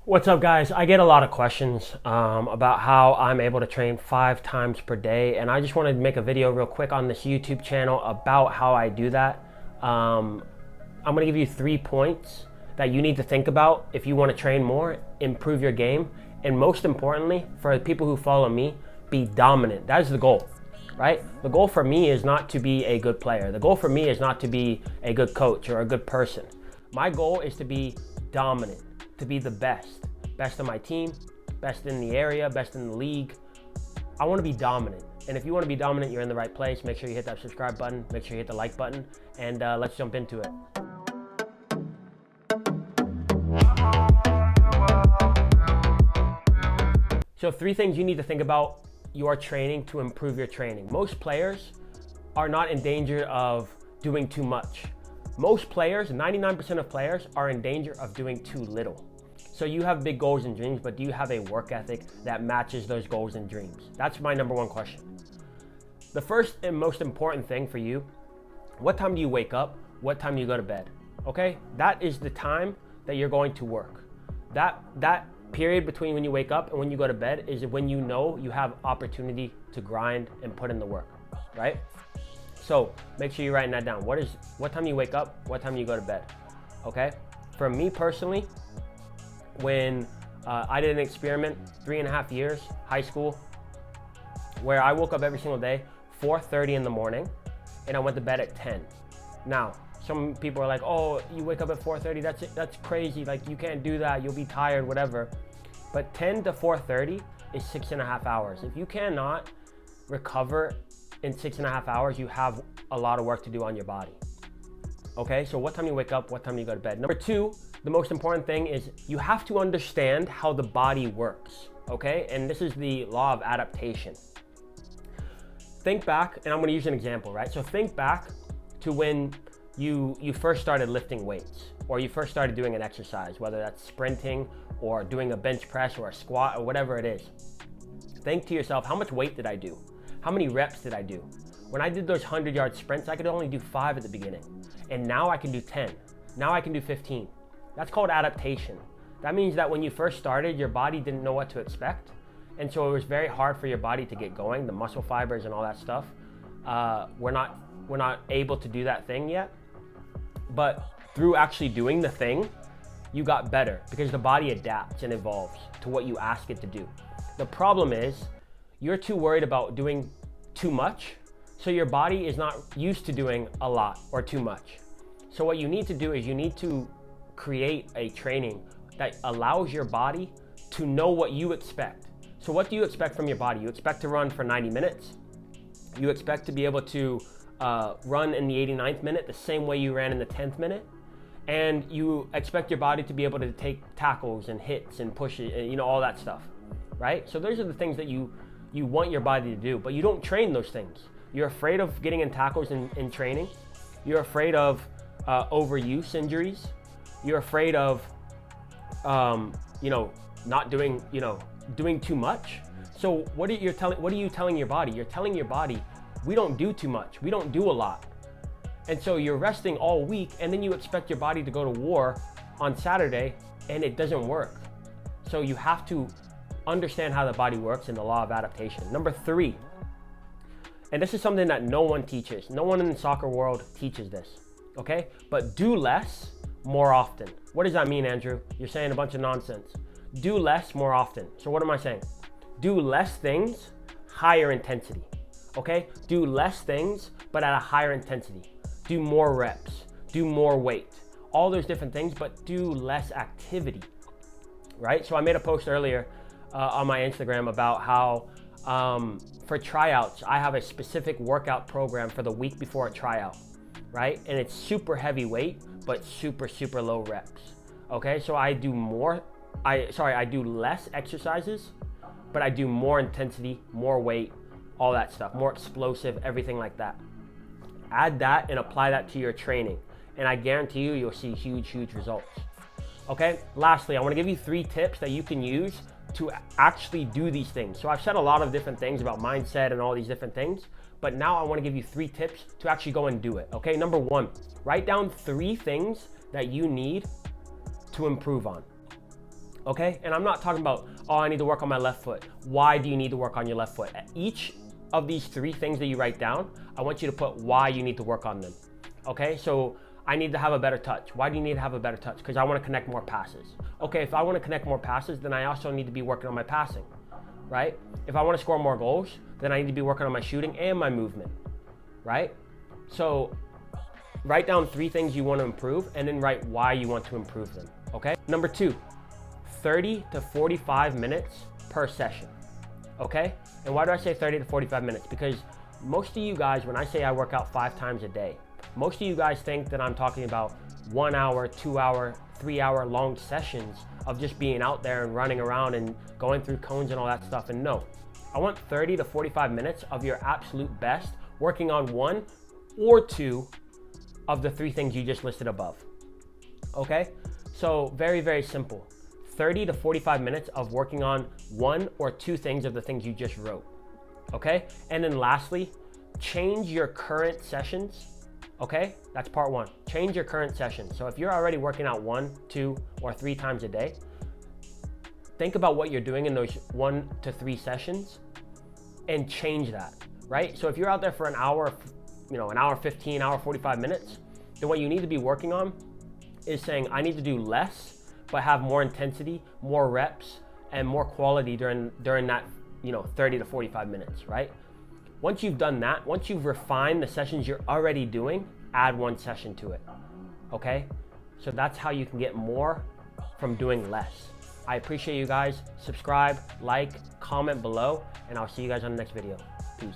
What's up, guys? I get a lot of questions about how I'm able to train 5 times per day, and I just wanted to make a video real quick on this YouTube channel about how I do that. I'm gonna give you 3 points that you need to think about if you want to train more, improve your game, and most importantly, for the people who follow me, be dominant. That is the goal, right? The goal for me is not to be a good player. The goal for me is not to be a good coach or a good person. My goal is to be dominant, to be the best of my team, best in the area, best in the league. I want to be dominant. And if you want to be dominant, you're in the right place. Make sure you hit that subscribe button, make sure you hit the like button, and let's jump into it. So 3 things you need to think about your training to improve your training. Most players are not in danger of doing too much. Most players, 99% of players, are in danger of doing too little. So you have big goals and dreams, but do you have a work ethic that matches those goals and dreams? That's my number 1 question. The first and most important thing for you, what time do you wake up? What time do you go to bed? Okay? That is the time that you're going to work. That period between when you wake up and when you go to bed is when you know you have opportunity to grind and put in the work, right? So make sure you're writing that down. What time do you wake up? What time do you go to bed? Okay? For me personally, when I did an experiment, 3.5 years, high school, where I woke up every single day, 4:30 in the morning, and I went to bed at 10. Now, some people are like, oh, you wake up at 4:30, that's crazy, like you can't do that, you'll be tired, whatever. But 10 to 4:30 is 6.5 hours. If you cannot recover in 6.5 hours, you have a lot of work to do on your body. Okay, so what time do you wake up? What time do you go to bed? Number 2, the most important thing is you have to understand how the body works, okay? And this is the law of adaptation. Think back, and I'm gonna use an example, right? So think back to when you first started lifting weights, or you first started doing an exercise, whether that's sprinting or doing a bench press or a squat or whatever it is. Think to yourself, how much weight did I do? How many reps did I do? When I did those 100-yard sprints, I could only do 5 at the beginning. And now I can do 10. Now I can do 15. That's called adaptation. That means that when you first started, your body didn't know what to expect. And so it was very hard for your body to get going, the muscle fibers and all that stuff. We're not able to do that thing yet. But through actually doing the thing, you got better because the body adapts and evolves to what you ask it to do. The problem is you're too worried about doing too much. So your body is not used to doing a lot or too much. So what you need to do is you need to create a training that allows your body to know what you expect. So what do you expect from your body? You expect to run for 90 minutes. You expect to be able to run in the 89th minute the same way you ran in the 10th minute. And you expect your body to be able to take tackles and hits and pushes, and all that stuff, right? So those are the things that you want your body to do, but you don't train those things. You're afraid of getting in tackles in training. You're afraid of overuse injuries. You're afraid of, not doing, doing too much. So what are you telling your body? You're telling your body, we don't do too much. We don't do a lot. And so you're resting all week, and then you expect your body to go to war on Saturday, and it doesn't work. So you have to understand how the body works and the law of adaptation. Number 3, and this is something that no one teaches. No one in the soccer world teaches this, okay? But do less more often. What does that mean, Andrew? You're saying a bunch of nonsense. Do less more often. So what am I saying? Do less things, higher intensity, okay? Do less things, but at a higher intensity. Do more reps, do more weight, all those different things, but do less activity, right? So I made a post earlier on my Instagram about how for tryouts, I have a specific workout program for the week before a tryout, right? And it's super heavy weight, but super low reps. Okay, so I do less exercises, but I do more intensity, more weight, all that stuff, more explosive, everything like that. Add that and apply that to your training, and I guarantee you'll see huge results. Okay, lastly, I want to give you 3 tips that you can use to actually do these things. So I've said a lot of different things about mindset and all these different things, but now I want to give you 3 tips to actually go and do it. Okay, number 1, write down 3 things that you need to improve on. Okay, and I'm not talking about, oh, I need to work on my left foot. Why do you need to work on your left foot? At each of these 3 things that you write down, I want you to put why you need to work on them. Okay, so I need to have a better touch. Why do you need to have a better touch? Because I want to connect more passes. Okay, if I want to connect more passes, then I also need to be working on my passing, right? If I want to score more goals, then I need to be working on my shooting and my movement, right? So write down 3 things you want to improve and then write why you want to improve them, okay? Number 2, 30 to 45 minutes per session, okay? And why do I say 30 to 45 minutes? Because most of you guys, when I say I work out 5 times a day, most of you guys think that I'm talking about 1 hour, 2 hour, 3 hour long sessions of just being out there and running around and going through cones and all that stuff. And no, I want 30 to 45 minutes of your absolute best working on 1 or 2 of the 3 things you just listed above, okay? So very, very simple. 30 to 45 minutes of working on 1 or 2 things of the things you just wrote, okay? And then lastly, change your current sessions, okay? That's part 1. Change your current sessions. So if you're already working out 1, 2, or 3 times a day, think about what you're doing in those 1 to 3 sessions and change that, right? So if you're out there for an hour, an hour 15, hour 45 minutes, then what you need to be working on is saying, I need to do less, but have more intensity, more reps, and more quality during that 30 to 45 minutes, right? Once you've done that, once you've refined the sessions you're already doing, add 1 session to it, okay? So that's how you can get more from doing less. I appreciate you guys. Subscribe, like, comment below, and I'll see you guys on the next video. Peace.